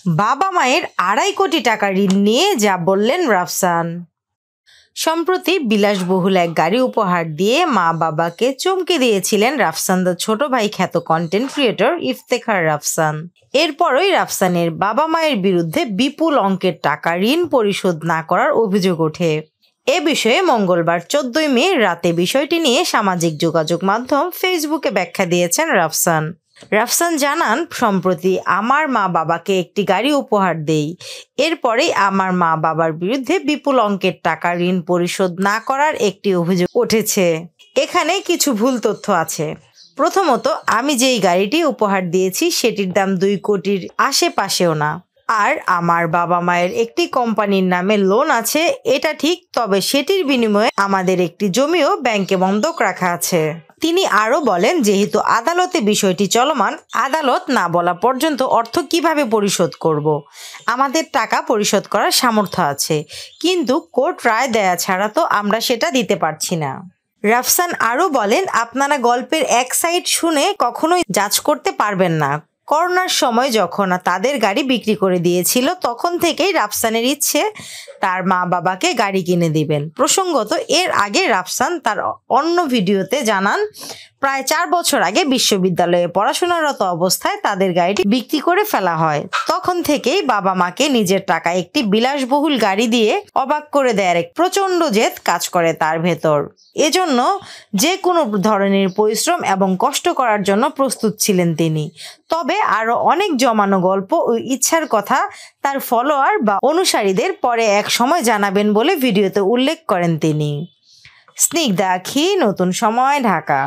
বাবা মায়ের 2.5 কোটি টাকা ঋণ নিয়ে যা বললেন রাফসান। সম্প্রতি বিলাসবহুল এক গাড়ি উপহার দিয়ে মা বাবাকে চমকে দিয়েছিলেন রাফসানদার ছোট ভাই খ্যাত কন্টেন্ট ক্রিয়েটর ইফতেখার রাফসান। এরপরই রাফসানের বাবা মায়ের বিরুদ্ধে বিপুল অঙ্কের টাকা ঋণ পরিশোধ না করার অভিযোগ ওঠে। এ বিষয়ে মঙ্গলবার 14 মে রাতে বিষয়টি নিয়ে সামাজিক যোগাযোগ মাধ্যম ফেসবুকে ব্যাখ্যা দিয়েছেন রাফসান। রাফসান জানান, সম্প্রতি আমার মা বাবাকে একটি গাড়ি উপহার দেই। এরপরেই আমার মা বাবার বিরুদ্ধে বিপুল অঙ্কের টাকা ঋণ পরিশোধ না করার একটি অভিযোগ উঠেছে। এখানে কিছু ভুল তথ্য আছে। প্রথমত, আমি যেই গাড়িটি উপহার দিয়েছি সেটির দাম 2 কোটির আশেপাশেও না। আর আমার বাবা মায়ের একটি কোম্পানির নামে লোন আছে, এটা ঠিক, তবে সেটির বিনিময়ে আমাদের একটি জমিও ব্যাংকে বন্ধক রাখা আছে। তিনি আরও বলেন, যেহেতু আদালতে বিষয়টি চলমান, আদালত না বলা পর্যন্ত অর্থ কিভাবে পরিশোধ করব। আমাদের টাকা পরিশোধ করার সামর্থ্য আছে, কিন্তু কোর্ট রায় দেয়া ছাড়া তো আমরা সেটা দিতে পারছি না। রাফসান আরও বলেন, আপনারা গল্পের এক সাইড শুনে কখনোই জাজ করতে পারবেন না। করোনার সময় যখন তাদের গাড়ি বিক্রি করে দিয়েছিল, তখন থেকেই রাফসানের ইচ্ছে তার মা বাবাকে গাড়ি কিনে দিবেন। প্রসঙ্গত, এর আগে রাফসান তার অন্য ভিডিওতে জানান, প্রায় 4 বছর আগে বিশ্ববিদ্যালয়ে পড়াশোনারত অবস্থায় তাদের গাড়িটি বিক্রি করে ফেলা হয়। তখন থেকেই বাবা মাকে নিজের টাকায় একটি বিলাসবহুল গাড়ি দিয়ে অবাক করে দেওয়ার এক প্রচণ্ড জেদ কাজ করে তার ভেতর। এজন্য যে কোনো ধরনের পরিশ্রম এবং কষ্ট করার জন্য প্রস্তুত ছিলেন তিনি। তবে আরও অনেক জমানো গল্প ও ইচ্ছার কথা তার ফলোয়ার বা অনুসারীদের পরে এক সময় জানাবেন বলে ভিডিওতে উল্লেখ করেন তিনি। স্নিগ্ধা আখি, নতুন সময়, ঢাকা।